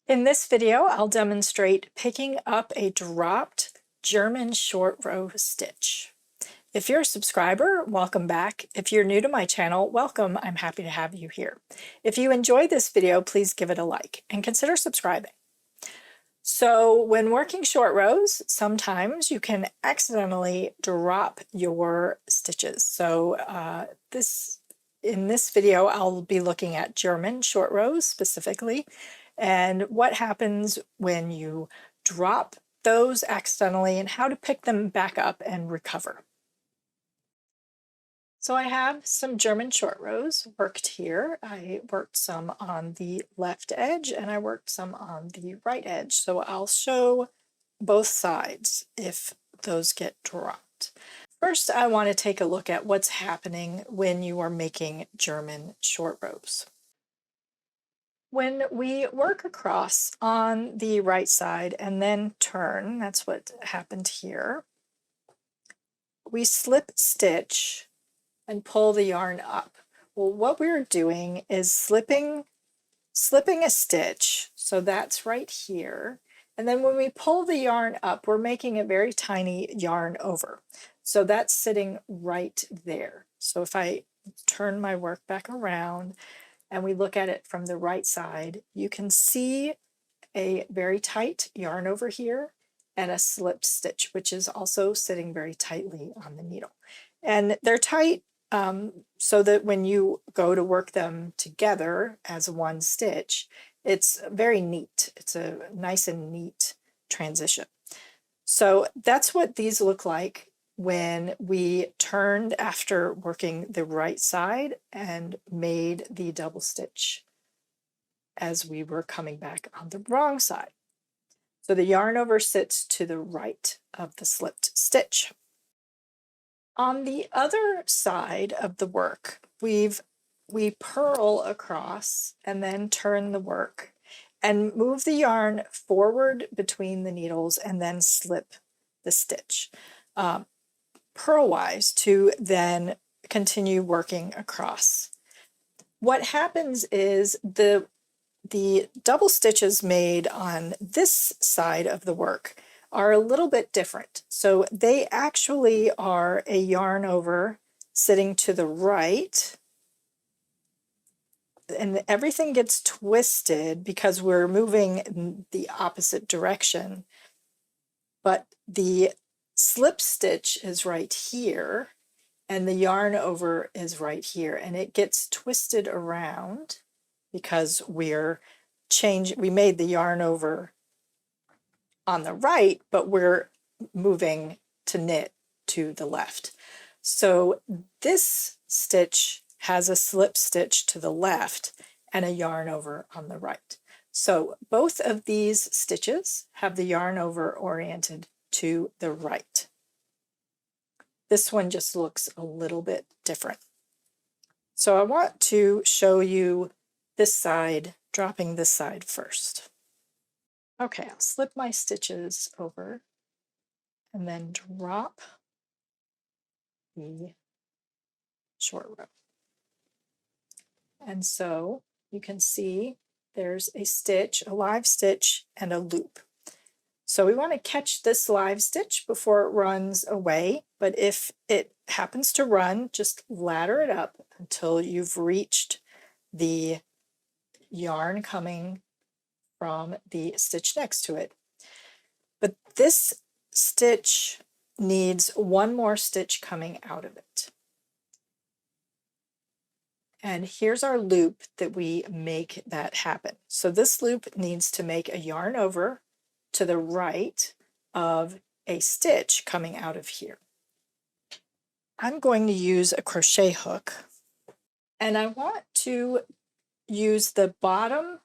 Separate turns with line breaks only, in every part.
In this video, I'll demonstrate picking up a dropped German short row stitch. If you're a subscriber, welcome back. If you're new to my channel, welcome. I'm happy to have you here. If you enjoyed this video, please give it a like and consider subscribing. So when working short rows, sometimes you can accidentally drop your stitches. So in this video, I'll be looking at German short rows specifically, and what happens when you drop those accidentally and how to pick them back up and recover. So I have some German short rows worked here. I worked some on the left edge and I worked some on the right edge. So I'll show both sides if those get dropped. First, I want to take a look at what's happening when you are making German short rows. When we work across on the right side and then turn, that's what happened here, we slip stitch and pull the yarn up. Well, what we're doing is slipping a stitch, so that's right here, and then when we pull the yarn up, we're making a very tiny yarn over. So that's sitting right there. So if I turn my work back around and we look at it from the right side, you can see a very tight yarn over here and a slipped stitch, which is also sitting very tightly on the needle. And they're tight so that when you go to work them together as one stitch, it's very neat. It's a nice and neat transition. So that's what these look like when we turned after working the right side and made the double stitch as we were coming back on the wrong side. So the yarn over sits to the right of the slipped stitch. On the other side of the work, we purl across and then turn the work and move the yarn forward between the needles and then slip the stitch purlwise to then continue working across. What happens is the double stitches made on this side of the work are a little bit different. So they actually are a yarn over sitting to the right, and everything gets twisted because we're moving in the opposite direction. But the slip stitch is right here and the yarn over is right here, and it gets twisted around because we made the yarn over on the right, but we're moving to knit to the left. So this stitch has a slip stitch to the left and a yarn over on the right. So both of these stitches have the yarn over oriented to the right. This one just looks a little bit different. So I want to show you this side, dropping this side first. Okay, I'll slip my stitches over and then drop the short row. And so you can see there's a stitch, a live stitch, and a loop. So we want to catch this live stitch before it runs away, but if it happens to run, just ladder it up until you've reached the yarn coming from the stitch next to it. But this stitch needs one more stitch coming out of it. And here's our loop that we make that happen. So this loop needs to make a yarn over to the right of a stitch coming out of here. I'm going to use a crochet hook, and I want to use the bottom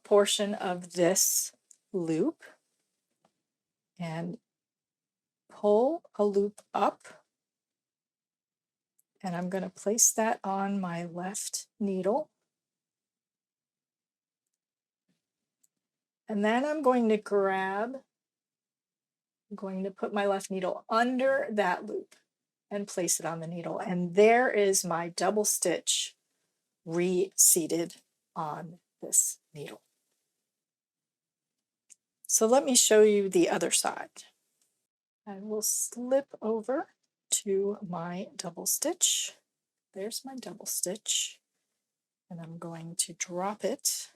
portion of this loop and pull a loop up, and I'm going to place that on my left needle. And then I'm going to put my left needle under that loop and place it on the needle. And there is my double stitch reseated on this needle. So let me show you the other side. I will slip over to my double stitch. There's my double stitch, and I'm going to drop it.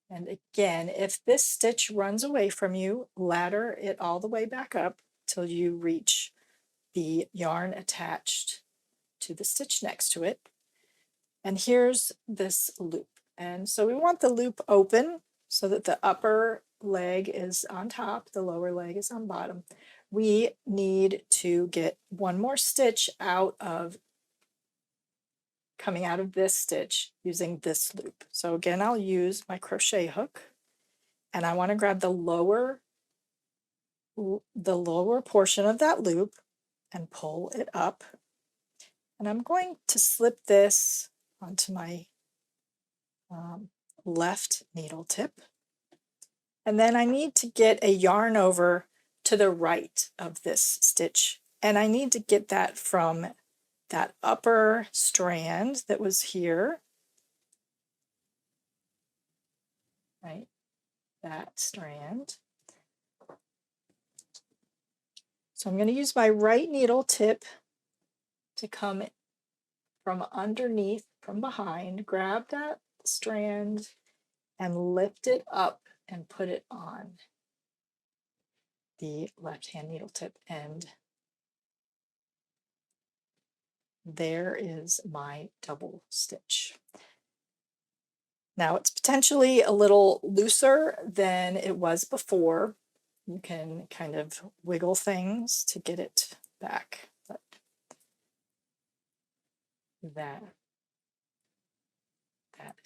And again, if this stitch runs away from you, ladder it all the way back up till you reach the yarn attached to the stitch next to it. And here's this loop. And so we want the loop open so that the upper leg is on top, the lower leg is on bottom. We need to get one more stitch coming out of this stitch using this loop. So again, I'll use my crochet hook, and I want to grab the lower portion of that loop and pull it up. And I'm going to slip this onto my left needle tip. And then I need to get a yarn over to the right of this stitch. And I need to get that from that upper strand that was here, right? That strand. So I'm going to use my right needle tip to come from underneath, from behind, grab that strand and lift it up and put it on the left hand needle tip, and there is my double stitch. Now it's potentially a little looser than it was before. You can kind of wiggle things to get it back, but that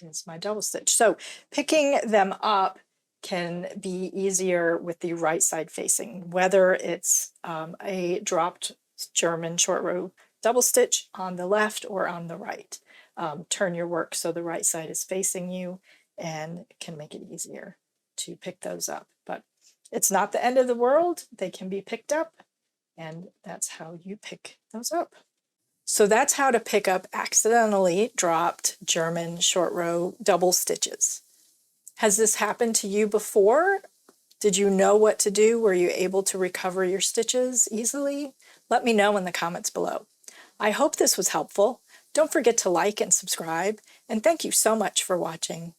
is my double stitch. So picking them up can be easier with the right side facing, whether it's a dropped German short row double stitch on the left or on the right. Turn your work so the right side is facing you, and it can make it easier to pick those up. But it's not the end of the world. They can be picked up, and that's how you pick those up. So that's how to pick up accidentally dropped German short row double stitches. Has this happened to you before? Did you know what to do? Were you able to recover your stitches easily? Let me know in the comments below. I hope this was helpful. Don't forget to like and subscribe, and thank you so much for watching.